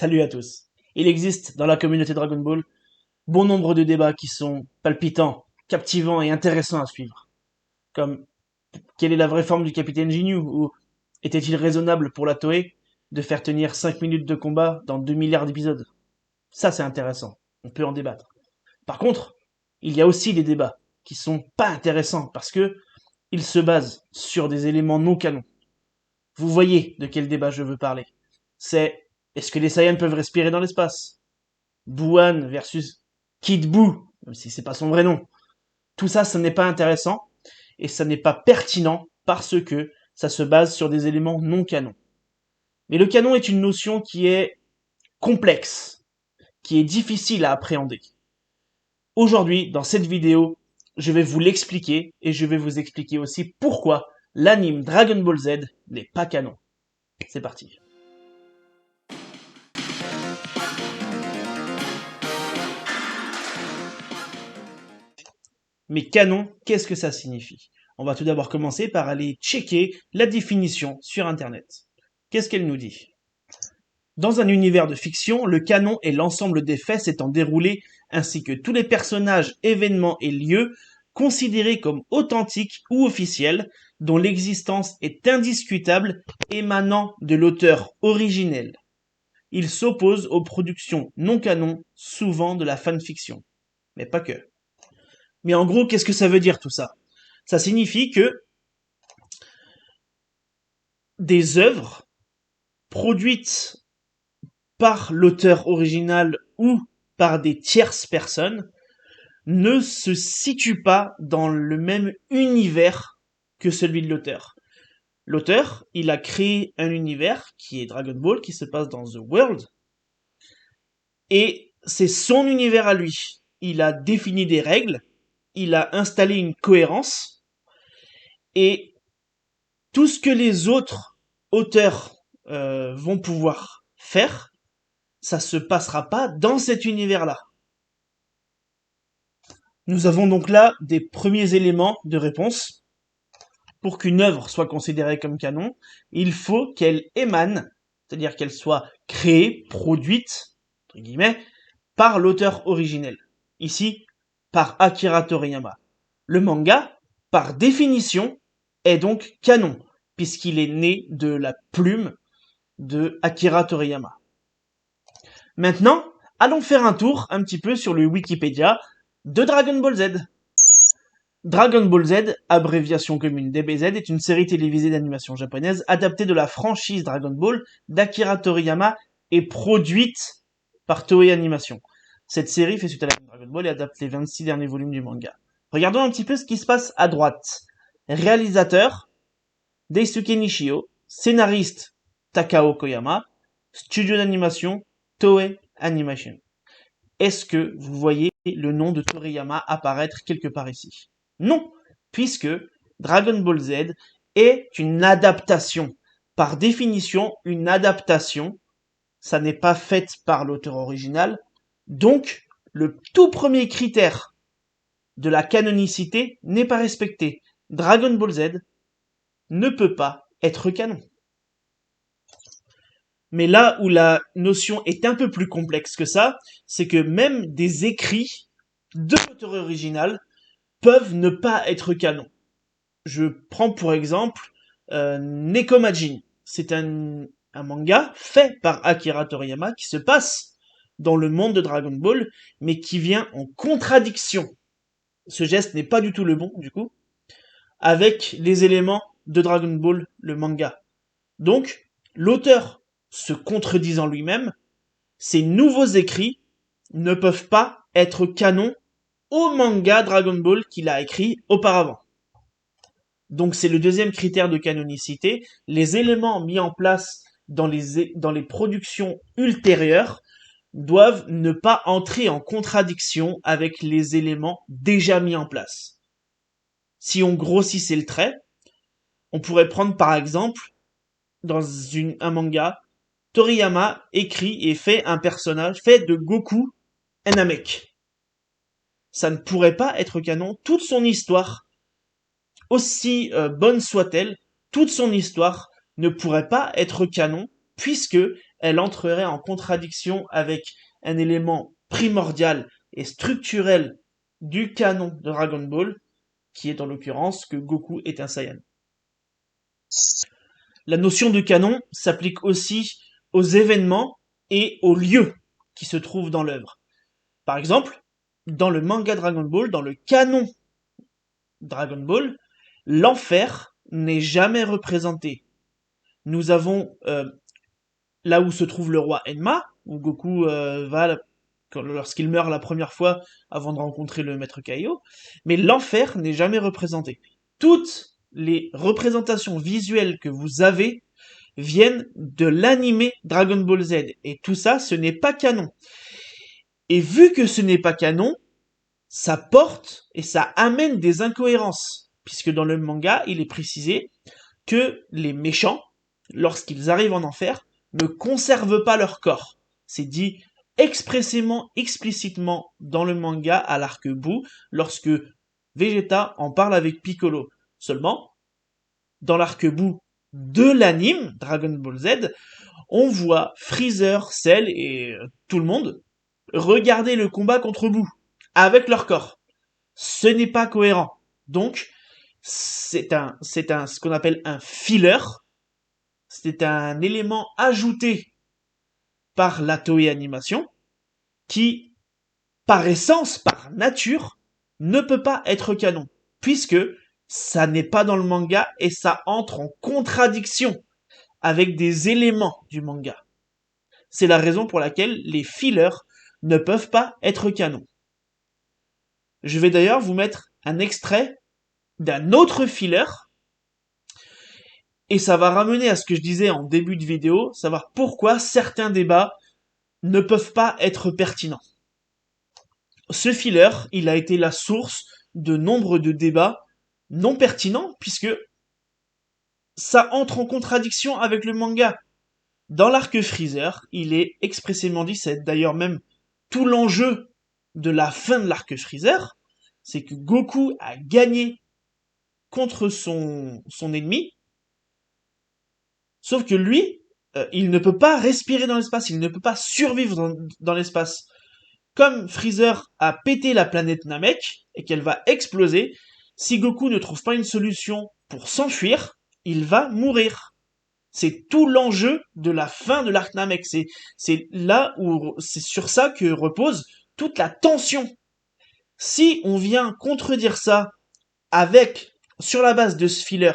Salut à tous. Il existe dans la communauté Dragon Ball bon nombre de débats qui sont palpitants, captivants et intéressants à suivre. Comme quelle est la vraie forme du capitaine Ginyu ou était-il raisonnable pour la Toei de faire tenir 5 minutes de combat dans 2 milliards d'épisodes? Ça c'est intéressant, on peut en débattre. Par contre, il y a aussi des débats qui sont pas intéressants parce que ils se basent sur des éléments non canons. Vous voyez de quel débat je veux parler. C'est est-ce que les Saiyans peuvent respirer dans l'espace? Buan versus Kid Buu, même si c'est pas son vrai nom. Tout ça, ce n'est pas intéressant et ça n'est pas pertinent parce que ça se base sur des éléments non canons. Mais le canon est une notion qui est complexe, qui est difficile à appréhender. Aujourd'hui, dans cette vidéo, je vais vous l'expliquer et je vais vous expliquer aussi pourquoi l'anime Dragon Ball Z n'est pas canon. C'est parti. Mais canon, qu'est-ce que ça signifie? On va tout d'abord commencer par aller checker la définition sur Internet. Qu'est-ce qu'elle nous dit? Dans un univers de fiction, le canon est l'ensemble des faits s'étant déroulés ainsi que tous les personnages, événements et lieux considérés comme authentiques ou officiels, dont l'existence est indiscutable, émanant de l'auteur originel. Il s'oppose aux productions non canon, souvent de la fanfiction. Mais pas que. Mais en gros, qu'est-ce que ça veut dire tout ça? Ça signifie que des œuvres produites par l'auteur original ou par des tierces personnes ne se situent pas dans le même univers que celui de l'auteur. L'auteur, il a créé un univers qui est Dragon Ball, qui se passe dans The World, et c'est son univers à lui. Il a défini des règles, il a installé une cohérence, et tout ce que les autres auteurs vont pouvoir faire, ça se passera pas dans cet univers-là. Nous avons donc là des premiers éléments de réponse. Pour qu'une œuvre soit considérée comme canon, il faut qu'elle émane, c'est-à-dire qu'elle soit créée, produite, entre guillemets, par l'auteur originel. Ici, par Akira Toriyama. Le manga, par définition, est donc canon, puisqu'il est né de la plume de Akira Toriyama. Maintenant, allons faire un tour un petit peu sur le Wikipédia de Dragon Ball Z. Dragon Ball Z, abréviation commune DBZ, est une série télévisée d'animation japonaise adaptée de la franchise Dragon Ball d'Akira Toriyama et produite par Toei Animation. Cette série fait suite à l'anime Dragon Ball et adapte les 26 derniers volumes du manga. Regardons un petit peu ce qui se passe à droite. Réalisateur, Daisuke Nishio. Scénariste, Takao Koyama. Studio d'animation, Toei Animation. Est-ce que vous voyez le nom de Toriyama apparaître quelque part ici? Non, puisque Dragon Ball Z est une adaptation. Par définition, une adaptation, ça n'est pas fait par l'auteur original. Donc, le tout premier critère de la canonicité n'est pas respecté. Dragon Ball Z ne peut pas être canon. Mais là où la notion est un peu plus complexe que ça, c'est que même des écrits de l'auteur original peuvent ne pas être canon. Je prends pour exemple Nekomajin. C'est un manga fait par Akira Toriyama qui se passe dans le monde de Dragon Ball, mais qui vient en contradiction. Ce geste n'est pas du tout le bon, du coup, avec les éléments de Dragon Ball, le manga. Donc, l'auteur se contredisant lui-même, ces nouveaux écrits ne peuvent pas être canon au manga Dragon Ball qu'il a écrit auparavant. Donc c'est le deuxième critère de canonicité. Les éléments mis en place dans les productions ultérieures doivent ne pas entrer en contradiction avec les éléments déjà mis en place. Si on grossissait le trait, on pourrait prendre par exemple dans un manga, Toriyama écrit et fait un personnage, fait de Goku un Namek. Ça ne pourrait pas être canon. Toute son histoire, aussi bonne soit-elle, toute son histoire ne pourrait pas être canon puisque elle entrerait en contradiction avec un élément primordial et structurel du canon de Dragon Ball, qui est en l'occurrence que Goku est un Saiyan. La notion de canon s'applique aussi aux événements et aux lieux qui se trouvent dans l'œuvre. Par exemple, dans le manga Dragon Ball, dans le canon Dragon Ball, l'enfer n'est jamais représenté. Nous avons là où se trouve le roi Enma, où Goku va lorsqu'il meurt la première fois avant de rencontrer le maître Kaio, mais l'enfer n'est jamais représenté. Toutes les représentations visuelles que vous avez viennent de l'animé Dragon Ball Z, et tout ça, ce n'est pas canon. Et vu que ce n'est pas canon, ça porte et ça amène des incohérences, puisque dans le manga, il est précisé que les méchants, lorsqu'ils arrivent en enfer, ne conservent pas leur corps. C'est dit expressément, explicitement dans le manga à l'arc-bout, lorsque Vegeta en parle avec Piccolo. Seulement, dans l'arc-bout de l'anime Dragon Ball Z, on voit Freezer, Cell et tout le monde regarder le combat contre Boo avec leur corps. Ce n'est pas cohérent. Donc, ce qu'on appelle un filler. C'est un élément ajouté par la Toei Animation qui, par essence, par nature, ne peut pas être canon, puisque ça n'est pas dans le manga et ça entre en contradiction avec des éléments du manga. C'est la raison pour laquelle les fillers ne peuvent pas être canon. Je vais d'ailleurs vous mettre un extrait d'un autre filler, et ça va ramener à ce que je disais en début de vidéo, savoir pourquoi certains débats ne peuvent pas être pertinents. Ce filler, il a été la source de nombre de débats non pertinents, puisque ça entre en contradiction avec le manga. Dans l'arc Freezer, il est expressément dit, c'est d'ailleurs même tout l'enjeu de la fin de l'arc Freezer, c'est que Goku a gagné contre son ennemi, sauf que lui, il ne peut pas respirer dans l'espace, il ne peut pas survivre dans l'espace. Comme Freezer a pété la planète Namek, et qu'elle va exploser, si Goku ne trouve pas une solution pour s'enfuir, il va mourir. C'est tout l'enjeu de la fin de l'arc Namek. C'est là où c'est sur ça que repose toute la tension. Si on vient contredire ça avec, sur la base de ce filler,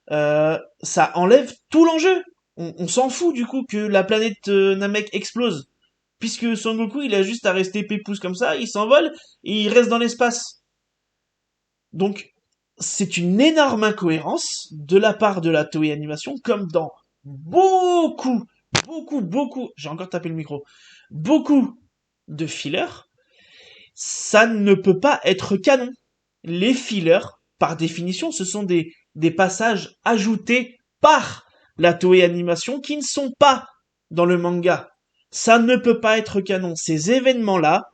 ça enlève tout l'enjeu. On s'en fout du coup que la planète Namek explose. Puisque Son Goku, il a juste à rester pépouze comme ça, il s'envole et il reste dans l'espace. Donc, c'est une énorme incohérence de la part de la Toei Animation, comme dans beaucoup, j'ai encore tapé le micro, beaucoup de fillers, ça ne peut pas être canon. Les fillers, par définition, ce sont des passages ajoutés par la Toei Animation qui ne sont pas dans le manga. Ça ne peut pas être canon. Ces événements-là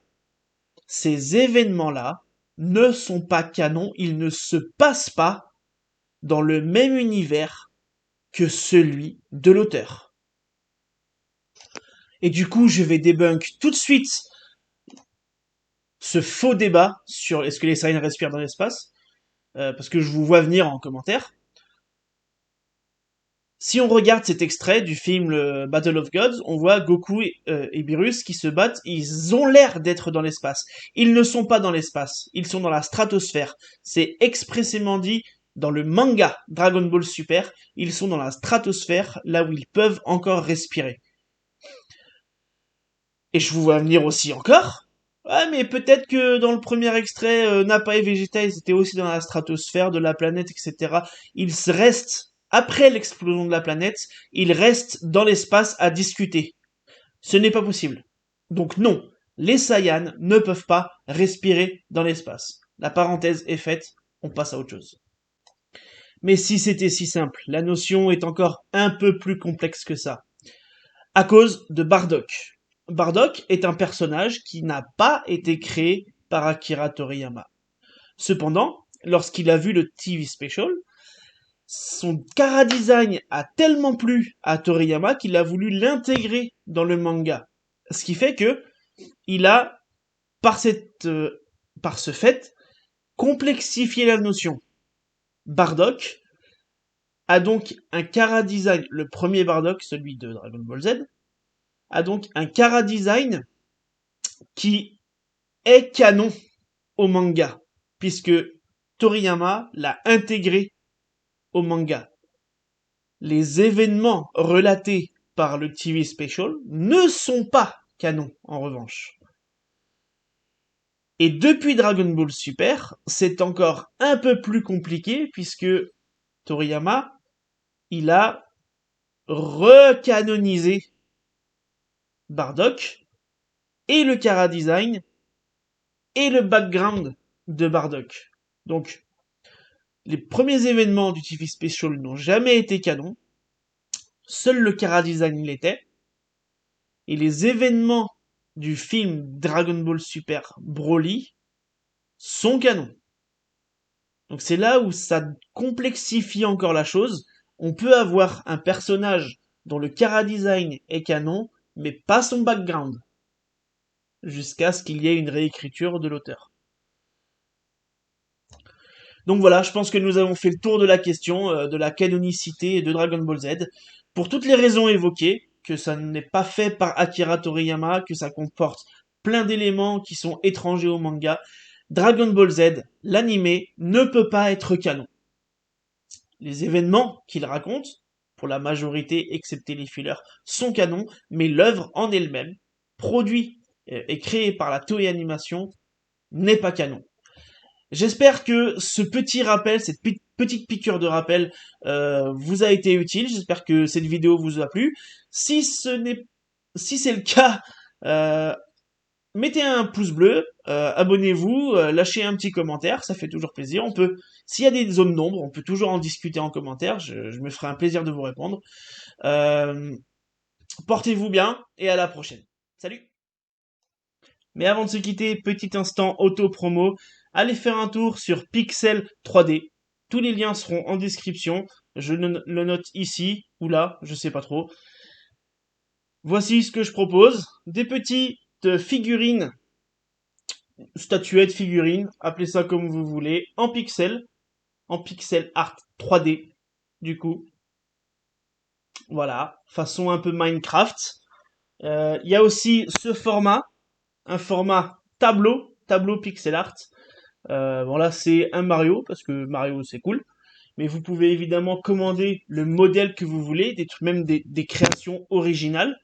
ne sont pas canons. Ils ne se passent pas dans le même univers que celui de l'auteur. Et du coup, je vais débunk tout de suite ce faux débat sur est-ce que les Saiyans respirent dans l'espace, parce que je vous vois venir en commentaire. Si on regarde cet extrait du film le Battle of Gods, on voit Goku et Beerus qui se battent, ils ont l'air d'être dans l'espace. Ils ne sont pas dans l'espace, ils sont dans la stratosphère. C'est expressément dit dans le manga Dragon Ball Super, ils sont dans la stratosphère, là où ils peuvent encore respirer. Et je vous vois venir aussi encore. Ouais, mais peut-être que dans le premier extrait, Nappa et Vegeta, ils étaient aussi dans la stratosphère de la planète, etc. Ils restent, après l'explosion de la planète, ils restent dans l'espace à discuter. Ce n'est pas possible. Donc non, les Saiyans ne peuvent pas respirer dans l'espace. La parenthèse est faite, on passe à autre chose. Mais si c'était si simple, la notion est encore un peu plus complexe que ça. À cause de Bardock. Bardock est un personnage qui n'a pas été créé par Akira Toriyama. Cependant, lorsqu'il a vu le TV Special, son chara-design a tellement plu à Toriyama qu'il a voulu l'intégrer dans le manga. Ce qui fait que il a, par ce fait, complexifié la notion. Bardock a donc un chara-design, le premier Bardock, celui de Dragon Ball Z, a donc un chara-design qui est canon au manga, puisque Toriyama l'a intégré au manga. Les événements relatés par le TV Special ne sont pas canons, en revanche. Et depuis Dragon Ball Super, c'est encore un peu plus compliqué, puisque Toriyama, il a recanonisé Bardock, et le chara-design, et le background de Bardock. Donc, les premiers événements du TV Special n'ont jamais été canons, seul le chara-design l'était, et les événements du film Dragon Ball Super Broly sont canons. Donc c'est là où ça complexifie encore la chose. On peut avoir un personnage dont le chara-design est canon, mais pas son background, jusqu'à ce qu'il y ait une réécriture de l'auteur. Donc voilà, je pense que nous avons fait le tour de la question de la canonicité de Dragon Ball Z. Pour toutes les raisons évoquées, que ça n'est pas fait par Akira Toriyama, que ça comporte plein d'éléments qui sont étrangers au manga, Dragon Ball Z, l'animé, ne peut pas être canon. Les événements qu'il raconte, pour la majorité, excepté les fillers, sont canons, mais l'œuvre en elle-même, produit et créée par la Toei Animation, n'est pas canon. J'espère que ce petit rappel, cette petite piqûre de rappel, vous a été utile. J'espère que cette vidéo vous a plu. Si c'est le cas, euh, mettez un pouce bleu, abonnez-vous, lâchez un petit commentaire, ça fait toujours plaisir. S'il y a des zones d'ombre, on peut toujours en discuter en commentaire. Je me ferai un plaisir de vous répondre. Euh, Portez-vous bien et à la prochaine. Salut! Mais avant de se quitter, petit instant auto-promo, allez faire un tour sur Pixel 3D. Tous les liens seront en description. Je le note ici ou là, je sais pas trop. Voici ce que je propose. Des petites figurines, statuettes, figurines, appelez ça comme vous voulez, en pixel art 3D, du coup. Voilà, façon un peu Minecraft. Il y a aussi ce format, un format tableau pixel art. Bon là c'est un Mario, parce que Mario c'est cool. Mais vous pouvez évidemment commander le modèle que vous voulez, même des créations originales.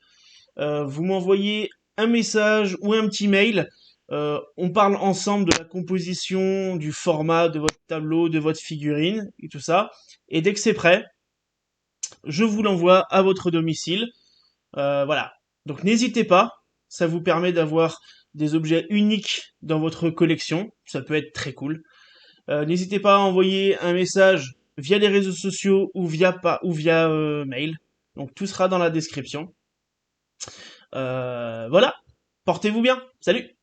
Vous m'envoyez un message ou un petit mail. On parle ensemble de la composition, du format de votre tableau, de votre figurine et tout ça. Et dès que c'est prêt, je vous l'envoie à votre domicile. Voilà. Donc n'hésitez pas, ça vous permet d'avoir des objets uniques dans votre collection. Ça peut être très cool. N'hésitez pas à envoyer un message via les réseaux sociaux ou via mail. Donc tout sera dans la description. Voilà. Portez-vous bien. Salut!